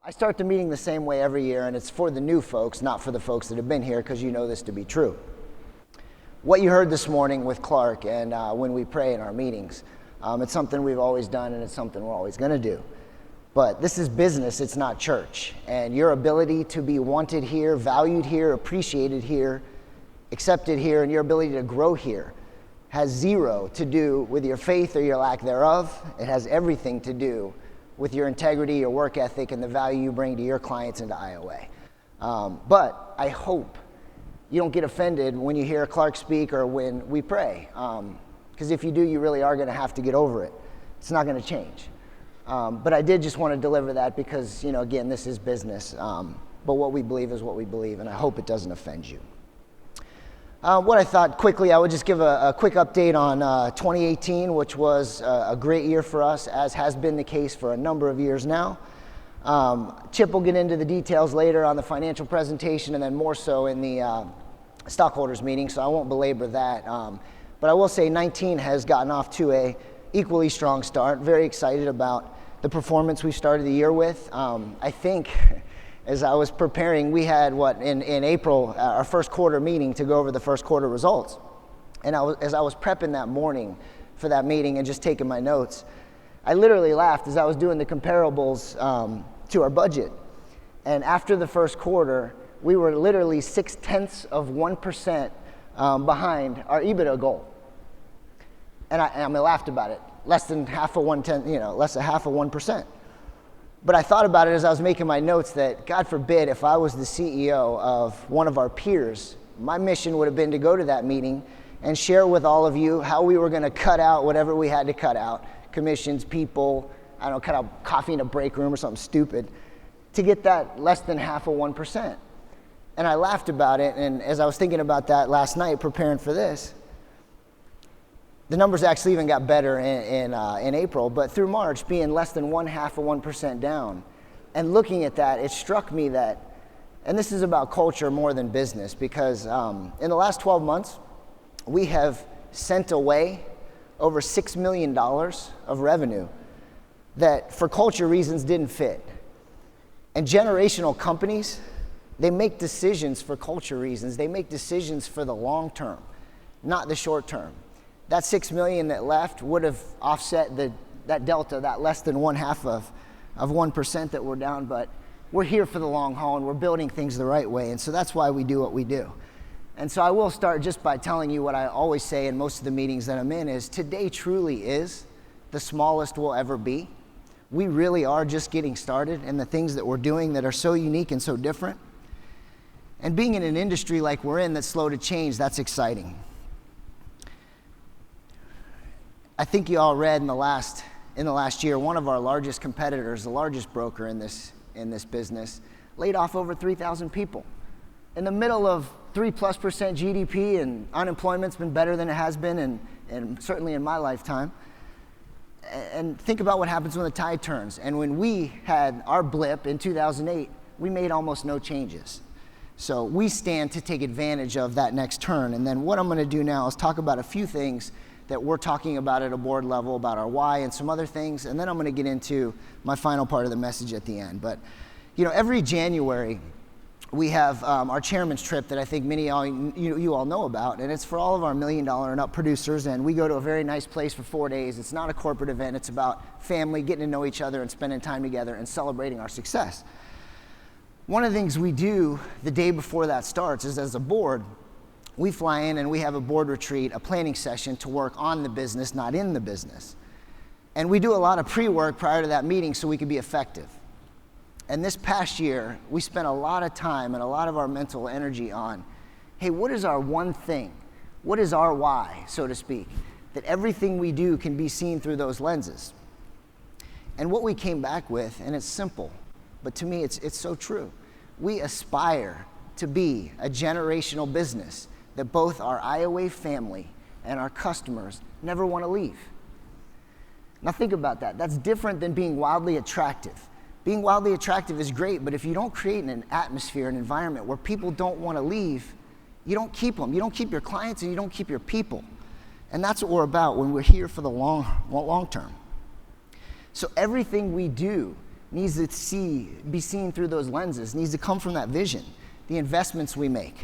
I start the meeting the same way every year, and it's for the new folks, not for the folks that have been here, because you know this to be true. What you heard this morning with Clark and when we pray in our meetings, it's something we've always done, and it's something we're always going to do. But this is business, it's not church. And your ability to be wanted here, valued here, appreciated here, accepted here, and your ability to grow here has zero to do with your faith or your lack thereof. It has everything to do with your integrity, your work ethic, and the value you bring to your clients and to IOA. But I hope you don't get offended when you hear Clark speak or when we pray. Because if you do, you really are going to have to get over it. It's not going to change. But I did just want to deliver that because, again, this is business. But what we believe is what we believe, and I hope it doesn't offend you. What I thought quickly, I would just give a quick update on 2018, which was a great year for us, as has been the case for a number of years now. Chip will get into the details later on the financial presentation and then more so in the stockholders meeting, so I won't belabor that. But I will say 19 has gotten off to a equally strong start. Very excited about the performance we started the year with. I think as I was preparing, we had in April, our first quarter meeting to go over the first quarter results. And as I was prepping that morning for that meeting and just taking my notes, I literally laughed as I was doing the comparables to our budget. And after the first quarter, we were literally 0.6% behind our EBITDA goal. And I laughed about it, less than half of 1%. But I thought about it as I was making my notes that, God forbid, if I was the CEO of one of our peers, my mission would have been to go to that meeting and share with all of you how we were going to cut out whatever we had to cut out, commissions, people, cut out coffee in a break room or something stupid, to get that less than half of 1%. And I laughed about it, and as I was thinking about that last night, preparing for this, the numbers actually even got better in April, but through March, being less than 0.5% down, and looking at that, it struck me that, and this is about culture more than business, because in the last 12 months, we have sent away over $6 million of revenue that for culture reasons didn't fit. And generational companies, they make decisions for culture reasons. They make decisions for the long term, not the short term. That $6 million that left would have offset that delta, that less than 0.5% of 1% that we're down, but we're here for the long haul and we're building things the right way, and so that's why we do what we do. And so I will start just by telling you what I always say in most of the meetings that I'm in is today truly is the smallest we'll ever be. We really are just getting started in the things that we're doing that are so unique and so different. And being in an industry like we're in that's slow to change, that's exciting. I think you all read in the last year, one of our largest competitors, the largest broker in this business, laid off over 3,000 people. In the middle of 3+% GDP, and unemployment's been better than it has been, and certainly in my lifetime. And think about what happens when the tide turns. And when we had our blip in 2008, we made almost no changes. So we stand to take advantage of that next turn. And then what I'm going to do now is talk about a few things that we're talking about at a board level, about our why and some other things, and then I'm going to get into my final part of the message at the end. But, every January, we have our chairman's trip that I think many of you all know about, and it's for all of our $1 million and up producers, and we go to a very nice place for 4 days. It's not a corporate event. It's about family, getting to know each other and spending time together and celebrating our success. One of the things we do the day before that starts is, as a board, we fly in and we have a board retreat, a planning session to work on the business, not in the business. And we do a lot of pre-work prior to that meeting so we can be effective. And this past year, we spent a lot of time and a lot of our mental energy on, hey, what is our one thing? What is our why, so to speak? That everything we do can be seen through those lenses. And what we came back with, and it's simple, but to me it's so true. We aspire to be a generational business that both our IOA family and our customers never want to leave. Now think about that. That's different than being wildly attractive. Being wildly attractive is great, but if you don't create an atmosphere, an environment where people don't want to leave, you don't keep them. You don't keep your clients and you don't keep your people. And that's what we're about when we're here for the long term. So everything we do needs to be seen through those lenses, needs to come from that vision. The investments we make,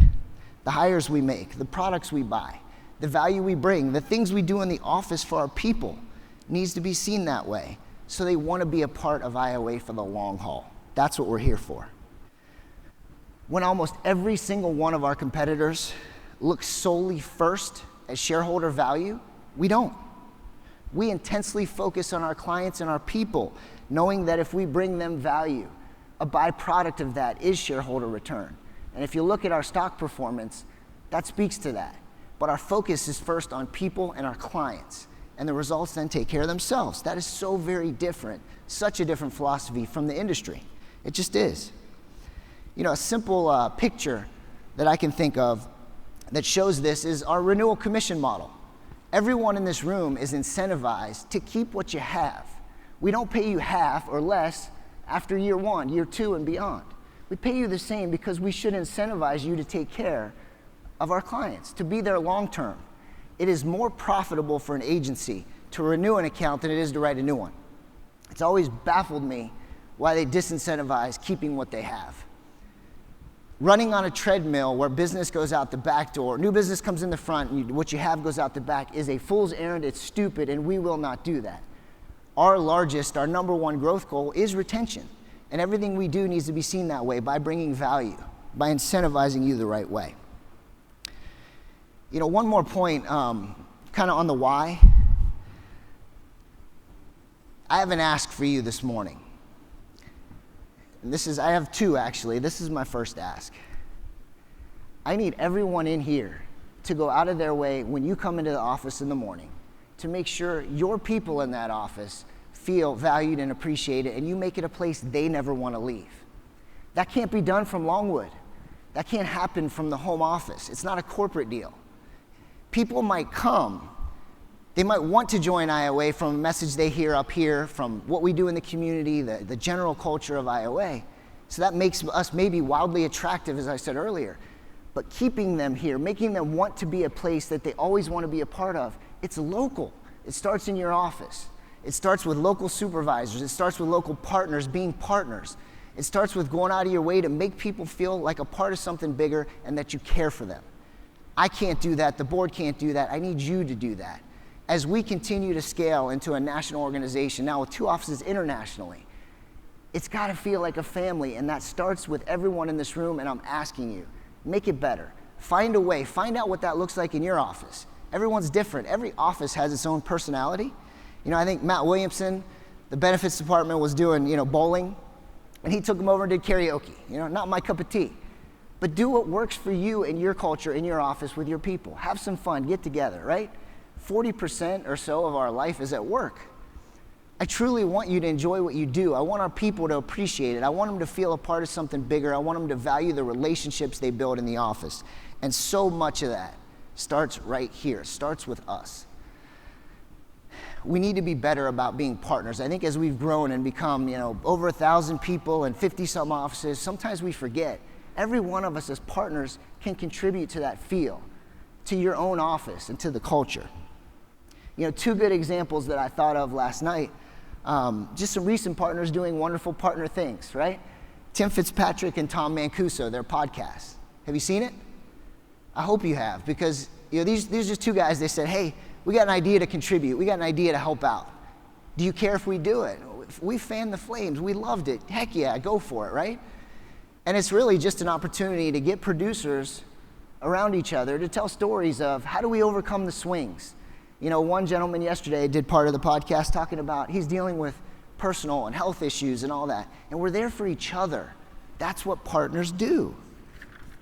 the hires we make, the products we buy, the value we bring, the things we do in the office for our people needs to be seen that way, so they want to be a part of IOA for the long haul. That's what we're here for. When almost every single one of our competitors looks solely first at shareholder value, we don't. We intensely focus on our clients and our people, knowing that if we bring them value, a byproduct of that is shareholder return. And if you look at our stock performance, that speaks to that. But our focus is first on people and our clients, and the results then take care of themselves. That is so very different, such a different philosophy from the industry. It just is. You know, a simple picture that I can think of that shows this is our renewal commission model. Everyone in this room is incentivized to keep what you have. We don't pay you half or less after year 1, year 2, and beyond. We pay you the same because we should incentivize you to take care of our clients, to be there long term. It is more profitable for an agency to renew an account than it is to write a new one. It's always baffled me why they disincentivize keeping what they have. Running on a treadmill where business goes out the back door, new business comes in the front, and what you have goes out the back is a fool's errand. It's stupid, and we will not do that. Our number one growth goal is retention, and everything we do needs to be seen that way, by bringing value, by incentivizing you the right way. You know, one more point, kind of on the why. I have an ask for you this morning. And I have two actually. This is my first ask. I need everyone in here to go out of their way when you come into the office in the morning to make sure your people in that office feel valued and appreciated, and you make it a place they never want to leave. That can't be done from Longwood. That can't happen from the home office. It's not a corporate deal. People might come. They might want to join IOA from a message they hear up here, from what we do in the community, the general culture of IOA. So that makes us maybe wildly attractive, as I said earlier. But keeping them here, making them want to be a place that they always want to be a part of, it's local. It starts in your office. It starts with local supervisors. It starts with local partners being partners. It starts with going out of your way to make people feel like a part of something bigger and that you care for them. I can't do that. The board can't do that. I need you to do that. As we continue to scale into a national organization, now with 2 offices internationally, it's got to feel like a family, and that starts with everyone in this room, and I'm asking you, make it better. Find a way. Find out what that looks like in your office. Everyone's different. Every office has its own personality. You know, I think Matt Williamson, the benefits department, was doing, bowling, and he took them over and did karaoke. Not my cup of tea. But do what works for you and your culture in your office with your people. Have some fun. Get together, right? 40% or so of our life is at work. I truly want you to enjoy what you do. I want our people to appreciate it. I want them to feel a part of something bigger. I want them to value the relationships they build in the office. And so much of that starts right here, starts with us. We need to be better about being partners. I think as we've grown and become, over 1,000 people and 50-some offices, sometimes we forget. Every one of us as partners can contribute to that feel, to your own office and to the culture. 2 good examples that I thought of last night, just some recent partners doing wonderful partner things, right? Tim Fitzpatrick and Tom Mancuso, their podcast. Have you seen it? I hope you have, because these are just 2 guys. They said, hey, we got an idea to contribute. We got an idea to help out. Do you care if we do it? We fanned the flames. We loved it. Heck yeah, go for it, right? And it's really just an opportunity to get producers around each other to tell stories of how do we overcome the swings. One gentleman yesterday did part of the podcast talking about he's dealing with personal and health issues and all that. And we're there for each other. That's what partners do.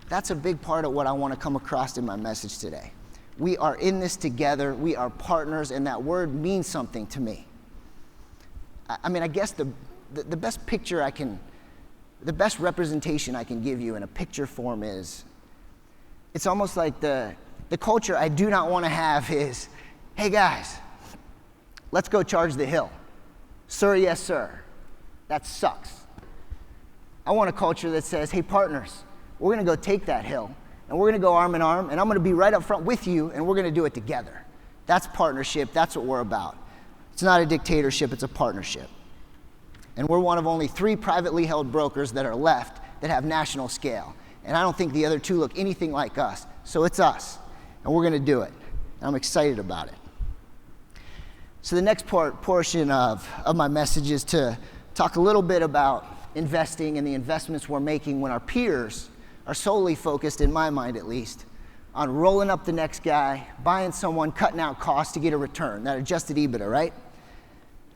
That's a big part of what I want to come across in my message today. We are in this together. We are partners, and that word means something to me. I guess the best picture the best representation I can give you in a picture form is, it's almost like the culture I do not want to have is, hey guys, let's go charge the hill. Sir, yes sir. That sucks. I want a culture that says, hey partners, we're going to go take that hill, and we're going to go arm in arm, and I'm going to be right up front with you, and we're going to do it together. That's partnership. That's what we're about. It's not a dictatorship. It's a partnership. And we're one of only 3 privately held brokers that are left that have national scale. And I don't think the other 2 look anything like us. So it's us, and we're going to do it. And I'm excited about it. So the next portion of my message is to talk a little bit about investing and the investments we're making when our peers are solely focused, in my mind at least, on rolling up the next guy, buying someone, cutting out costs to get a return, that adjusted EBITDA, right?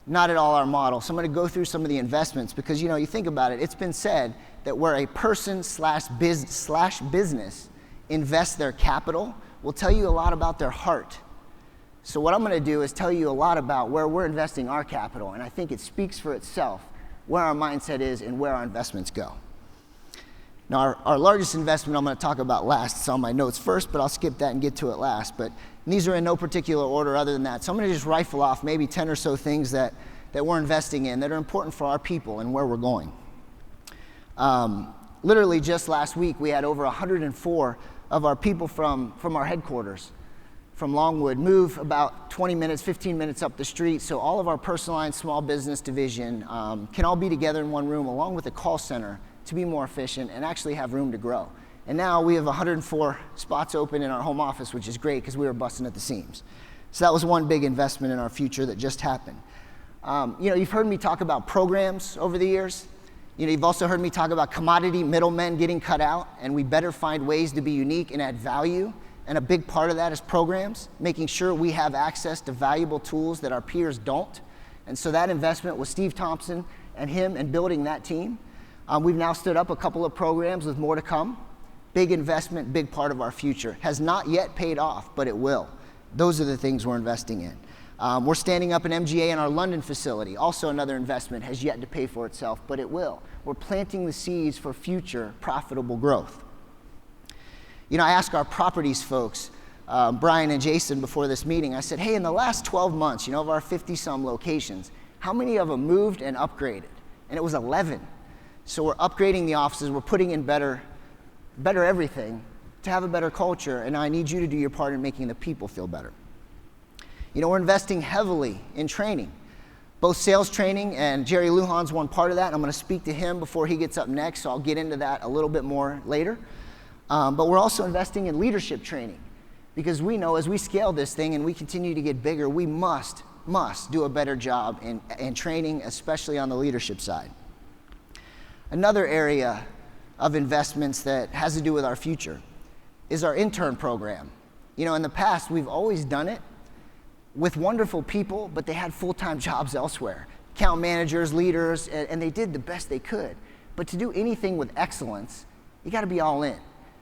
Not at all our model. So I'm going to go through some of the investments because, you think about it, it's been said that where a person slash business invests their capital will tell you a lot about their heart. So what I'm going to do is tell you a lot about where we're investing our capital, and I think it speaks for itself where our mindset is and where our investments go. Now, our largest investment I'm going to talk about last. It's on my notes first, but I'll skip that and get to it last. But these are in no particular order other than that. So I'm going to just rifle off maybe 10 or so things that we're investing in that are important for our people and where we're going. Literally just last week, we had over 104 of our people from our headquarters, from Longwood, move about 20 minutes, 15 minutes up the street. So all of our personal line small business division can all be together in one room along with the call center to be more efficient and actually have room to grow. And now we have 104 spots open in our home office, which is great because we were busting at the seams. So that was one big investment in our future that just happened. You've heard me talk about programs over the years. You've also heard me talk about commodity middlemen getting cut out, and we better find ways to be unique and add value. And a big part of that is programs, making sure we have access to valuable tools that our peers don't. And so that investment was Steve Thompson and him and building that team. We've now stood up a couple of programs with more to come. Big investment, big part of our future. Has not yet paid off, but it will. Those are the things we're investing in. We're standing up an MGA in our London facility. Also another investment, has yet to pay for itself, but it will. We're planting the seeds for future profitable growth. I asked our properties folks, Brian and Jason, before this meeting, I said, hey, in the last 12 months, of our 50-some locations, how many of them moved and upgraded? And it was 11. So we're upgrading the offices, we're putting in better everything to have a better culture, and I need you to do your part in making the people feel better. We're investing heavily in training, both sales training, and Jerry Lujan's one part of that, and I'm going to speak to him before he gets up next, so I'll get into that a little bit more later. But we're also investing in leadership training, because we know as we scale this thing and we continue to get bigger, we must do a better job in training, especially on the leadership side. Another area of investments that has to do with our future is our intern program. In the past, we've always done it with wonderful people, but they had full-time jobs elsewhere. Account managers, leaders, and they did the best they could. But to do anything with excellence, you got to be all in.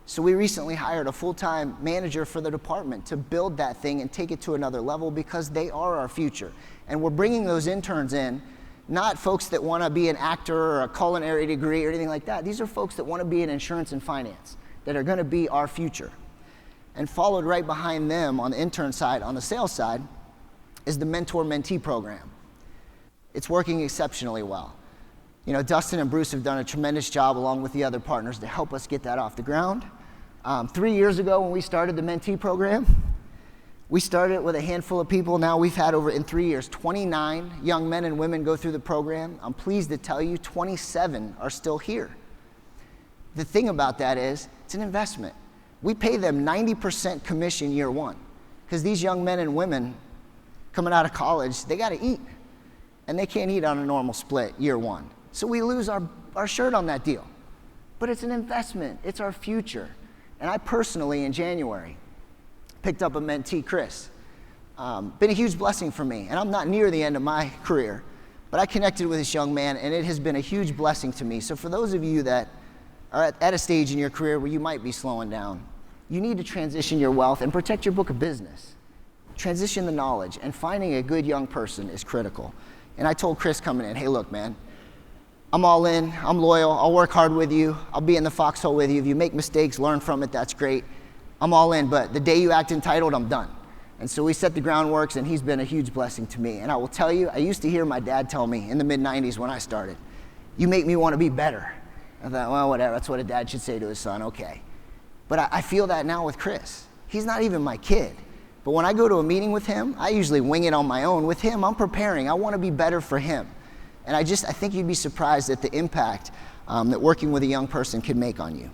So we recently hired a full-time manager for the department to build that thing and take it to another level because they are our future. And we're bringing those interns in, not folks that want to be an actor or a culinary degree or anything like that. These are folks that want to be in insurance and finance, that are going to be our future. And followed right behind them on the intern side, on the sales side, is the mentor-mentee program. It's working exceptionally well. Dustin and Bruce have done a tremendous job along with the other partners to help us get that off the ground. 3 years ago when we started the mentee program, we started with a handful of people. Now we've had in 3 years, 29 young men and women go through the program. I'm pleased to tell you 27 are still here. The thing about that is it's an investment. We pay them 90% commission year one because these young men and women coming out of college, they got to eat. And they can't eat on a normal split year one. So we lose our shirt on that deal. But it's an investment. It's our future. And I personally, in January, picked up a mentee, Chris. Been a huge blessing for me. And I'm not near the end of my career. But I connected with this young man, and it has been a huge blessing to me. So for those of you that are at a stage in your career where you might be slowing down, you need to transition your wealth and protect your book of business. Transition the knowledge. And finding a good young person is critical. And I told Chris coming in, hey, look, man, I'm all in, I'm loyal, I'll work hard with you, I'll be in the foxhole with you. If you make mistakes, learn from it, that's great. I'm all in, but the day you act entitled, I'm done. And so we set the groundworks, and he's been a huge blessing to me. And I will tell you, I used to hear my dad tell me in the mid-90s when I started, you make me want to be better. I thought, well, whatever, that's what a dad should say to his son, okay. But I feel that now with Chris. He's not even my kid. But when I go to a meeting with him, I usually wing it on my own. With him, I'm preparing. I want to be better for him. And I think you'd be surprised at the impact that working with a young person can make on you.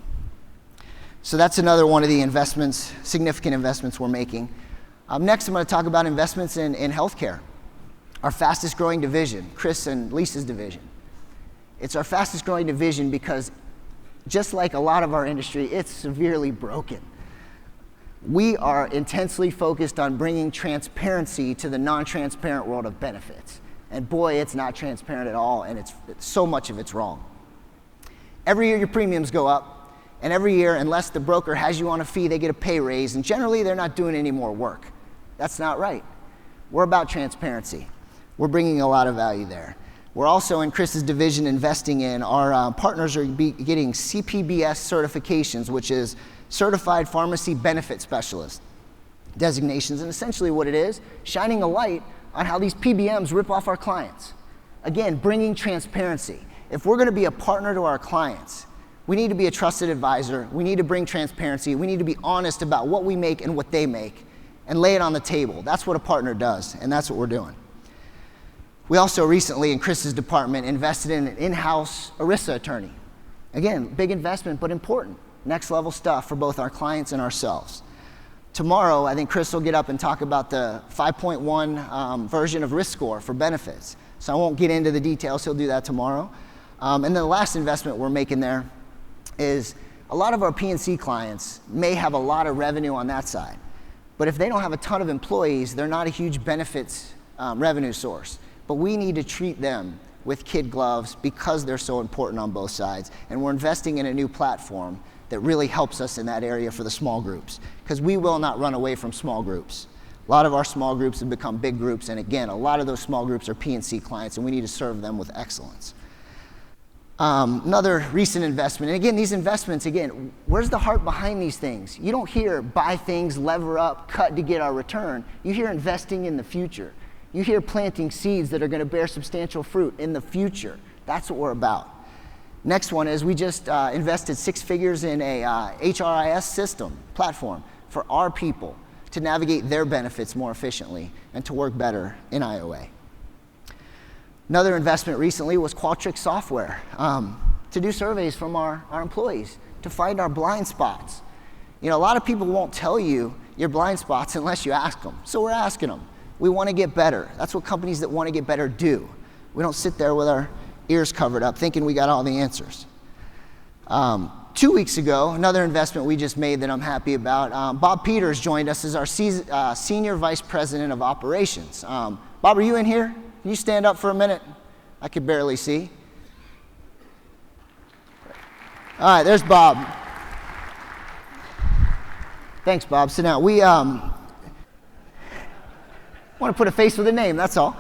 So that's another one of the investments, significant investments we're making. Next, I'm going to talk about investments in healthcare, our fastest growing division, Chris and Lisa's division. It's our fastest growing division because just like a lot of our industry, it's severely broken. We are intensely focused on bringing transparency to the non-transparent world of benefits. And boy, it's not transparent at all, and it's so much of it's wrong. Every year your premiums go up, and every year, unless the broker has you on a fee, they get a pay raise, and generally they're not doing any more work. That's not right. We're about transparency. We're bringing a lot of value there. We're also in Chris's division investing in our partners are getting CPBS certifications, which is Certified Pharmacy Benefit Specialist designations, and essentially what it is, shining a light on how these PBMs rip off our clients. Again, bringing transparency. If we're going to be a partner to our clients, we need to be a trusted advisor. We need to bring transparency. We need to be honest about what we make and what they make and lay it on the table. That's what a partner does, and that's what we're doing. We also recently, in Chris's department, invested in an in-house ERISA attorney. Again, big investment, but important. Next level stuff for both our clients and ourselves. Tomorrow, I think Chris will get up and talk about the 5.1 version of risk score for benefits. So I won't get into the details. He'll do that tomorrow. And then the last investment we're making there is a lot of our P&C clients may have a lot of revenue on that side. But if they don't have a ton of employees, they're not a huge benefits revenue source. But we need to treat them with kid gloves because they're so important on both sides. And we're investing in a new platform that really helps us in that area for the small groups, because we will not run away from small groups. A lot of our small groups have become big groups, and again, a lot of those small groups are P&C clients, and we need to serve them with excellence. Another recent investment, and again, these investments, again, where's the heart behind these things? You don't hear buy things, lever up, cut to get our return. You hear investing in the future. You hear planting seeds that are going to bear substantial fruit in the future. That's what we're about. Next one is we just invested 6 figures in a HRIS system platform for our people to navigate their benefits more efficiently and to work better in IOA. Another investment recently was Qualtrics software to do surveys from our employees to find our blind spots. You know, a lot of people won't tell you your blind spots unless you ask them. So we're asking them. We want to get better. That's what companies that want to get better do. We don't sit there with our ears covered up thinking we got all the answers. 2 weeks ago, another investment we just made that I'm happy about, Bob Peters joined us as our Senior Vice President of Operations. Bob, are you in here? Can you stand up for a minute? I could barely see. All right, there's Bob. Thanks, Bob. So now we want to put a face with a name, that's all.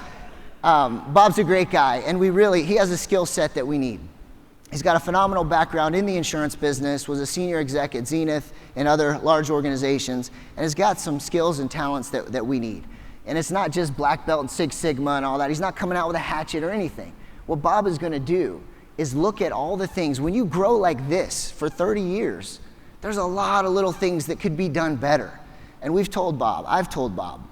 Bob's a great guy, and he has a skill set that we need. He's got a phenomenal background in the insurance business, was a senior exec at Zenith and other large organizations, and has got some skills and talents that we need. And it's not just black belt and Six Sigma and all that. He's not coming out with a hatchet or anything. What Bob is going to do is look at all the things. When you grow like this for 30 years, there's a lot of little things that could be done better. And I've told Bob,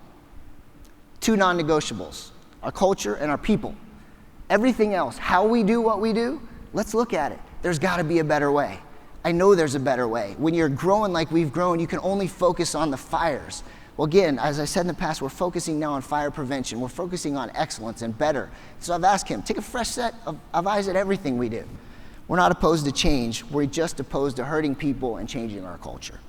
2 non-negotiables, our culture and our people. Everything else, how we do what we do, let's look at it. There's got to be a better way. I know there's a better way. When you're growing like we've grown, you can only focus on the fires. Well, again, as I said in the past, we're focusing now on fire prevention. We're focusing on excellence and better. So I've asked him, take a fresh set of eyes at everything we do. We're not opposed to change. We're just opposed to hurting people and changing our culture.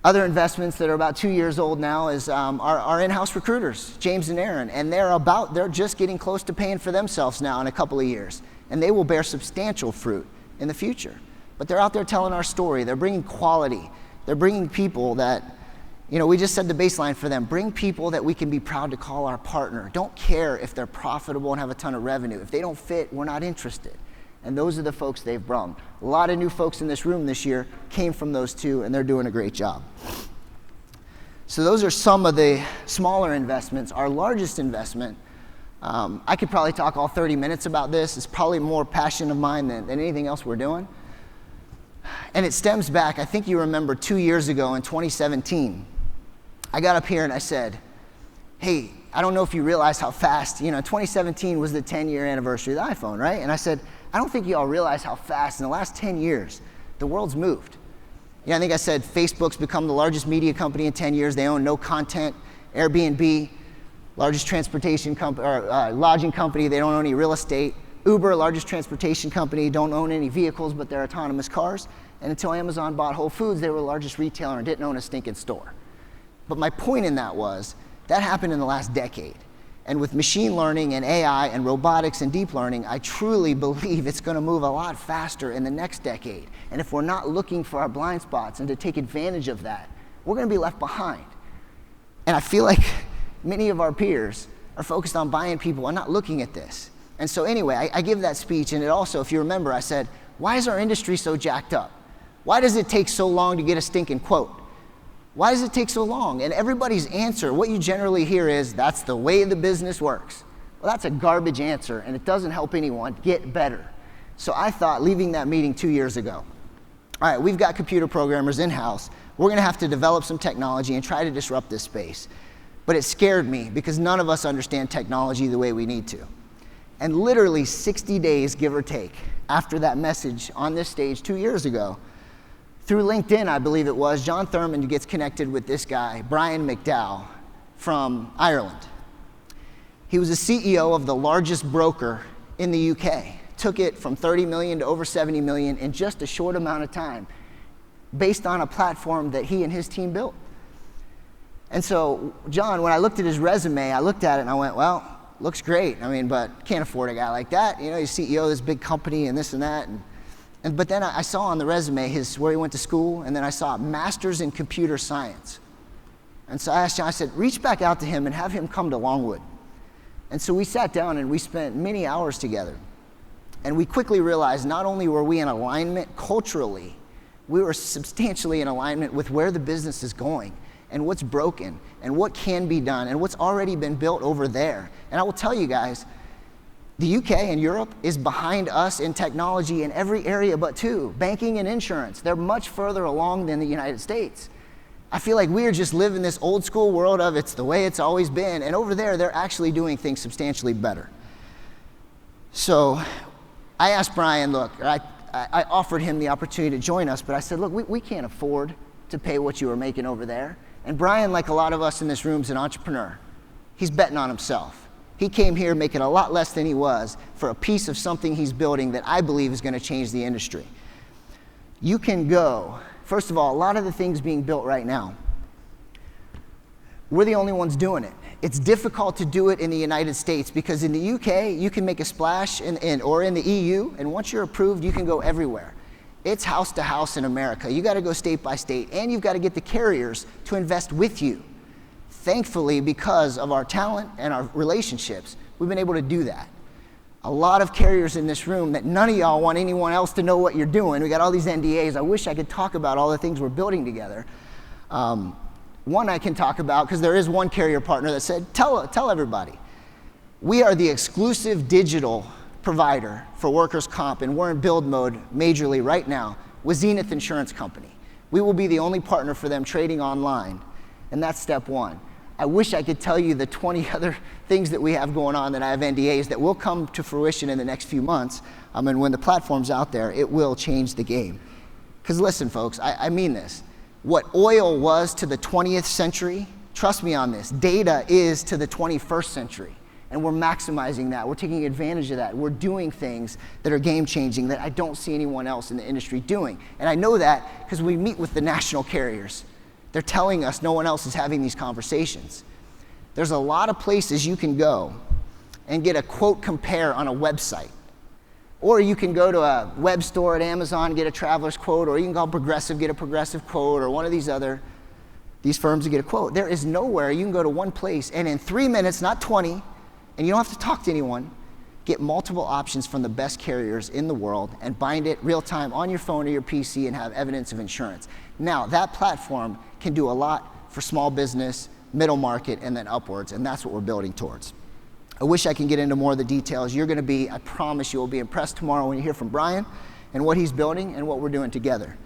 Other investments that are about 2 years old now is our in-house recruiters, James and Aaron, and they're just getting close to paying for themselves now in a couple of years, and they will bear substantial fruit in the future. But they're out there telling our story. They're bringing quality. They're bringing people that, we just said the baseline for them. Bring people that we can be proud to call our partner. Don't care if they're profitable and have a ton of revenue. If they don't fit, we're not interested. And those are the folks they've brought. A lot of new folks in this room this year came from those 2, and they're doing a great job. So those are some of the smaller investments. Our largest investment, I could probably talk all 30 minutes about this. It's probably more passion of mine than anything else we're doing. And it stems back, I think you remember 2 years ago in 2017, I got up here and I said, hey, I don't know if you realize how fast, 2017 was the 10-year anniversary of the iPhone, right? And I said, I don't think you all realize how fast in the last 10 years the world's moved. I think I said Facebook's become the largest media company in 10 years. They own no content. Airbnb, largest transportation company, or lodging company, they don't own any real estate. Uber, largest transportation company, don't own any vehicles, but they're autonomous cars. And until Amazon bought Whole Foods, they were the largest retailer and didn't own a stinking store. But my point in that was, that happened in the last decade. And with machine learning and AI and robotics and deep learning, I truly believe it's going to move a lot faster in the next decade. And if we're not looking for our blind spots and to take advantage of that, we're going to be left behind. And I feel like many of our peers are focused on buying people and not looking at this. And so anyway, I give that speech, and it also, if you remember, I said, why is our industry so jacked up? Why does it take so long to get a stinking quote? Why does it take so long? And everybody's answer, what you generally hear is, that's the way the business works. Well, that's a garbage answer, and it doesn't help anyone get better. So I thought, leaving that meeting 2 years ago, all right, we've got computer programmers in-house. We're going to have to develop some technology and try to disrupt this space. But it scared me because none of us understand technology the way we need to. And literally 60 days, give or take, after that message on this stage 2 years ago, through LinkedIn, I believe it was, John Thurman gets connected with this guy, Brian McDowell, from Ireland. He was the CEO of the largest broker in the UK. Took it from 30 million to over 70 million in just a short amount of time, based on a platform that he and his team built. And so, John, when I looked at his resume, I looked at it and I went, well, looks great. But can't afford a guy like that. He's CEO of this big company and this and that. But then I saw on the resume where he went to school, and then I saw Masters in Computer Science. And so I asked John, I said, reach back out to him and have him come to Longwood. And so we sat down and we spent many hours together. And we quickly realized not only were we in alignment culturally, we were substantially in alignment with where the business is going and what's broken and what can be done and what's already been built over there. And I will tell you guys, the UK and Europe is behind us in technology in every area but two, banking and insurance. They're much further along than the United States. I feel like we are just living this old school world of it's the way it's always been, and over there, they're actually doing things substantially better. So I asked Brian, look, I offered him the opportunity to join us, but I said, look, we can't afford to pay what you were making over there. And Brian, like a lot of us in this room, is an entrepreneur. He's betting on himself. He came here making a lot less than he was for a piece of something he's building that I believe is going to change the industry. You can go, first of all, a lot of the things being built right now, we're the only ones doing it. It's difficult to do it in the United States because in the UK, you can make a splash or in the EU, and once you're approved, you can go everywhere. It's house to house in America. You got to go state by state, and you've got to get the carriers to invest with you. Thankfully, because of our talent and our relationships, we've been able to do that. A lot of carriers in this room that none of y'all want anyone else to know what you're doing. We got all these NDAs. I wish I could talk about all the things we're building together. One I can talk about, because there is one carrier partner that said, tell everybody. We are the exclusive digital provider for workers' comp, and we're in build mode majorly right now with Zenith Insurance Company. We will be the only partner for them trading online, and that's step one. I wish I could tell you the 20 other things that we have going on that I have NDAs that will come to fruition in the next few months. And when the platform's out there, it will change the game. Because listen, folks, I mean this. What oil was to the 20th century, trust me on this, data is to the 21st century. And we're maximizing that. We're taking advantage of that. We're doing things that are game-changing that I don't see anyone else in the industry doing. And I know that because we meet with the national carriers. They're telling us no one else is having these conversations. There's a lot of places you can go and get a quote compare on a website. Or you can go to a web store at Amazon, get a traveler's quote, or you can call Progressive, get a Progressive quote, or one of these firms to get a quote. There is nowhere you can go to one place and in 3 minutes, not 20, and you don't have to talk to anyone, get multiple options from the best carriers in the world and bind it real time on your phone or your PC and have evidence of insurance. Now, that platform can do a lot for small business, middle market, and then upwards, and that's what we're building towards. I wish I can get into more of the details. You're gonna be, I promise you will be impressed tomorrow when you hear from Brian and what he's building and what we're doing together.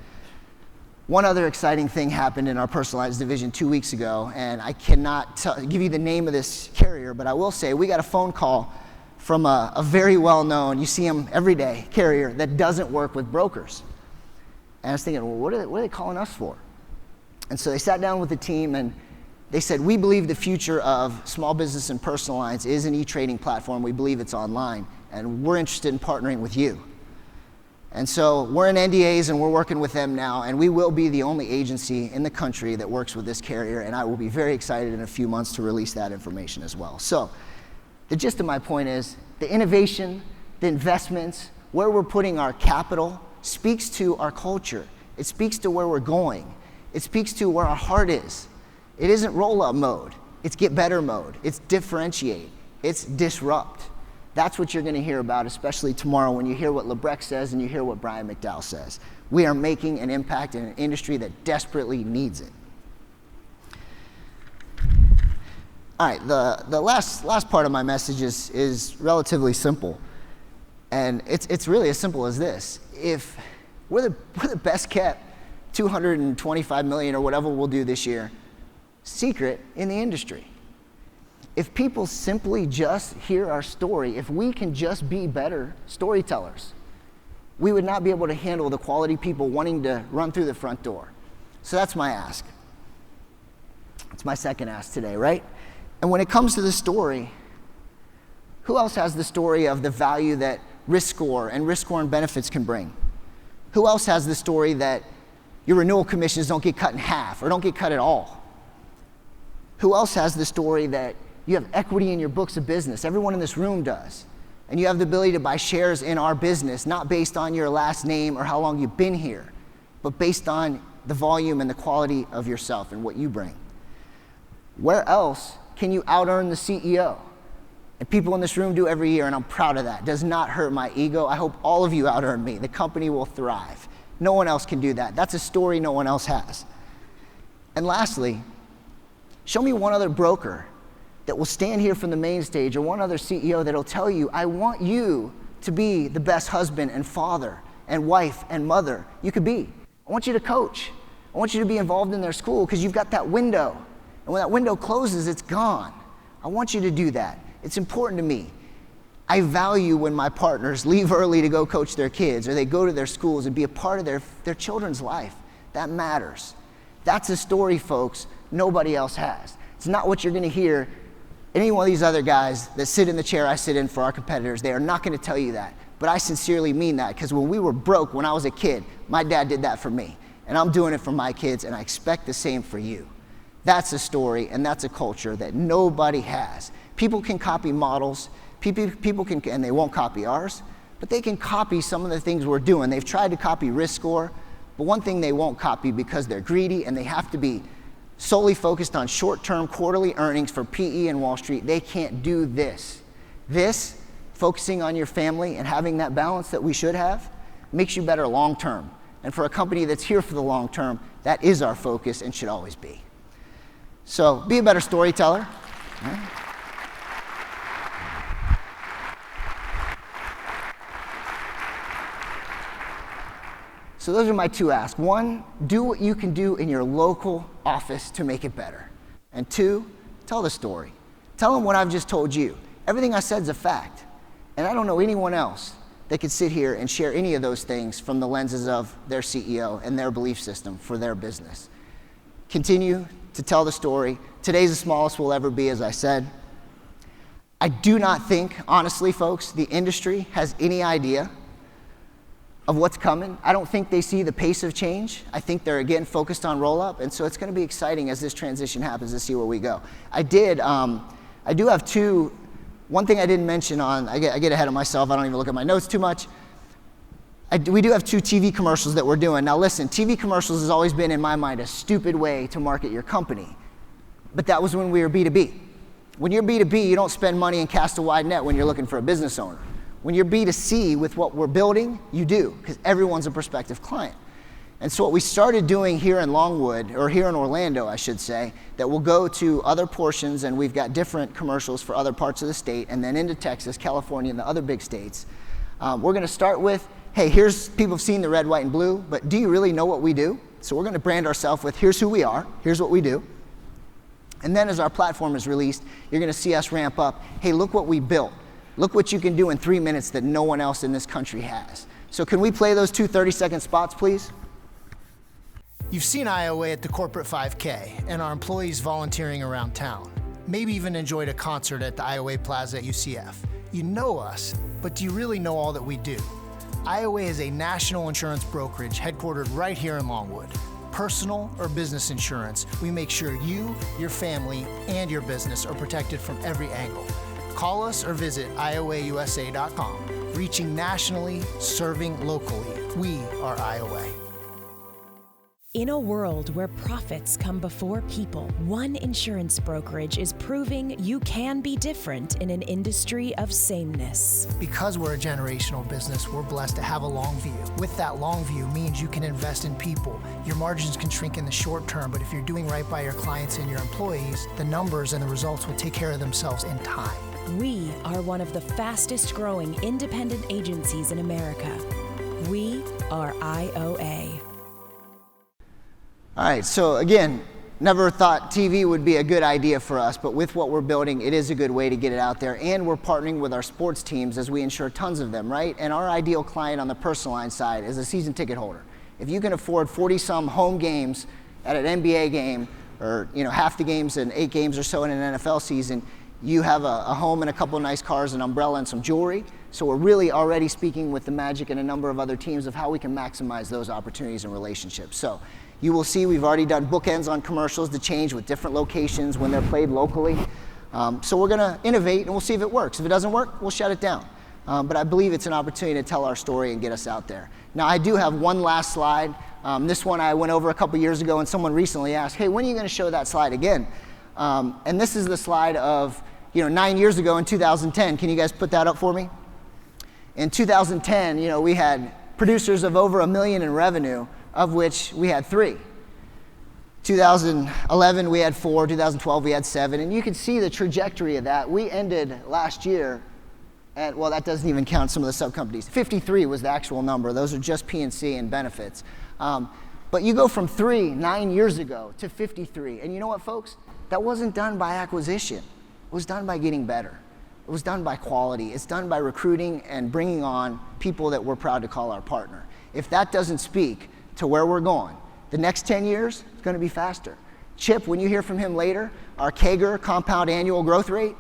One other exciting thing happened in our personalized division 2 weeks ago, and I cannot give you the name of this carrier, but I will say we got a phone call from a very well-known, you see him every day, carrier that doesn't work with brokers. And I was thinking, well, what are they calling us for? And so they sat down with the team and they said, we believe the future of small business and personal lines is an e-trading platform. We believe it's online, and we're interested in partnering with you. And so we're in NDAs and we're working with them now, and we will be the only agency in the country that works with this carrier, and I will be very excited in a few months to release that information as well. So the gist of my point is the innovation, the investments, where we're putting our capital speaks to our culture. It speaks to where we're going. It speaks to where our heart is. It isn't roll-up mode. It's get better mode. It's differentiate. It's disrupt. That's what you're going to hear about, especially tomorrow when you hear what Lebrecht says and you hear what Brian McDowell says. We are making an impact in an industry that desperately needs it. All right, the last part of my message is relatively simple. And it's really as simple as this. If we're the best kept $225 million or whatever we'll do this year secret in the industry. If people simply just hear our story, if we can just be better storytellers, we would not be able to handle the quality people wanting to run through the front door. So that's my ask. It's my second ask today, right? And when it comes to the story, who else has the story of the value that risk score and benefits can bring? Who else has the story that your renewal commissions don't get cut in half or don't get cut at all? Who else has the story that you have equity in your books of business? Everyone in this room does. And you have the ability to buy shares in our business, not based on your last name or how long you've been here, but based on the volume and the quality of yourself and what you bring. Where else can you out-earn the CEO? And people in this room do every year, and I'm proud of that. It does not hurt my ego. I hope all of you out-earn me. The company will thrive. No one else can do that. That's a story no one else has. And lastly, show me one other broker that will stand here from the main stage, or one other CEO that'll tell you, I want you to be the best husband and father and wife and mother you could be. I want you to coach. I want you to be involved in their school because you've got that window. And when that window closes, it's gone. I want you to do that. It's important to me. I value when my partners leave early to go coach their kids, or they go to their schools and be a part of their children's life. That matters. That's a story, folks, nobody else has. It's not what you're going to hear any one of these other guys that sit in the chair I sit in for our competitors. They are not going to tell you that. But I sincerely mean that, because when we were broke when I was a kid, my dad did that for me. And I'm doing it for my kids, and I expect the same for you. That's a story, and that's a culture that nobody has. People can copy models. People can, and they won't copy ours, but they can copy some of the things we're doing. They've tried to copy risk score, but one thing they won't copy because they're greedy and they have to be solely focused on short-term quarterly earnings for PE and Wall Street. They can't do this. This, focusing on your family and having that balance that we should have, makes you better long-term. And for a company that's here for the long term, that is our focus and should always be. So be a better storyteller. So those are my two asks. One, do what you can do in your local office to make it better. And two, tell the story. Tell them what I've just told you. Everything I said is a fact. And I don't know anyone else that could sit here and share any of those things from the lenses of their CEO and their belief system for their business. Continue to tell the story. Today's the smallest we'll ever be, as I said. I do not think, honestly, folks, the industry has any idea of what's coming. I don't think they see the pace of change. I think they're, again, focused on roll-up, and so it's going to be exciting as this transition happens to see where we go. I do have two. One thing I didn't mention on, I get ahead of myself, I don't even look at my notes too much. We do have 2 TV commercials that we're doing. Now listen, TV commercials has always been, in my mind, a stupid way to market your company. But that was when we were B2B. When you're B2B, you don't spend money and cast a wide net when you're looking for a business owner. When you're B2C with what we're building, you do, because everyone's a prospective client. And so what we started doing here in Longwood, or here in Orlando, I should say, that will go to other portions, and we've got different commercials for other parts of the state, and then into Texas, California, and the other big states. We're going to start with, hey, here's, people have seen the red, white, and blue, but do you really know what we do? So we're going to brand ourselves with here's who we are, here's what we do. And then as our platform is released, you're going to see us ramp up. Hey, look what we built. Look what you can do in 3 minutes that no one else in this country has. So can we play those 2 30-second spots, please? You've seen IOA at the corporate 5K and our employees volunteering around town. Maybe even enjoyed a concert at the IOA Plaza at UCF. You know us, but do you really know all that we do? IOA is a national insurance brokerage headquartered right here in Longwood. Personal or business insurance, we make sure you, your family, and your business are protected from every angle. Call us or visit iowausa.com. Reaching nationally, serving locally. We are IOA. In a world where profits come before people, one insurance brokerage is proving you can be different in an industry of sameness. Because we're a generational business, we're blessed to have a long view. With that long view means you can invest in people. Your margins can shrink in the short term, but if you're doing right by your clients and your employees, the numbers and the results will take care of themselves in time. We are one of the fastest growing independent agencies in America. We are IOA. All right, so again, never thought TV would be a good idea for us, but with what we're building, it is a good way to get it out there. And we're partnering with our sports teams as we insure tons of them, right? And our ideal client on the personal line side is a season ticket holder. If you can afford 40-some home games at an NBA game, or half the games in 8 games or so in an NFL season, you have a home and a couple of nice cars, an umbrella, and some jewelry. So we're really already speaking with the Magic and a number of other teams of how we can maximize those opportunities and relationships. So you will see we've already done bookends on commercials to change with different locations when they're played locally. So we're going to innovate and we'll see if it works. If it doesn't work, we'll shut it down. But I believe it's an opportunity to tell our story and get us out there. Now I do have one last slide. This one I went over a couple years ago and someone recently asked, hey, when are you going to show that slide again? And this is the slide of 9 years ago in 2010. Can you guys put that up for me? In 2010, we had producers of over $1 million in revenue, of which we had 3. 2011 we had 4, 2012 we had 7, and you can see the trajectory of that. We ended last year at, well, that doesn't even count some of the sub-companies. 53 was the actual number. Those are just P&C and benefits. But you go from 3 9 years ago to 53, and you know what, folks? That wasn't done by acquisition. It was done by getting better. It was done by quality. It's done by recruiting and bringing on people that we're proud to call our partner. If that doesn't speak to where we're going, the next 10 years, it's going to be faster. Chip, when you hear from him later, our CAGR, compound annual growth rate,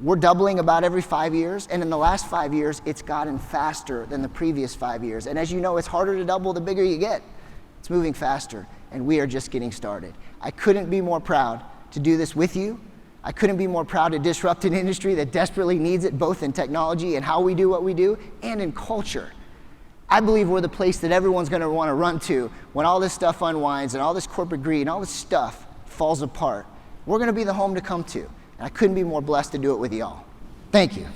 we're doubling about every 5 years, and in the last 5 years, it's gotten faster than the previous 5 years. And as you know, it's harder to double the bigger you get. It's moving faster, and we are just getting started. I couldn't be more proud to do this with you. I couldn't be more proud to disrupt an industry that desperately needs it, both in technology and how we do what we do, and in culture. I believe we're the place that everyone's going to want to run to when all this stuff unwinds and all this corporate greed and all this stuff falls apart. We're going to be the home to come to. And I couldn't be more blessed to do it with y'all. Thank you.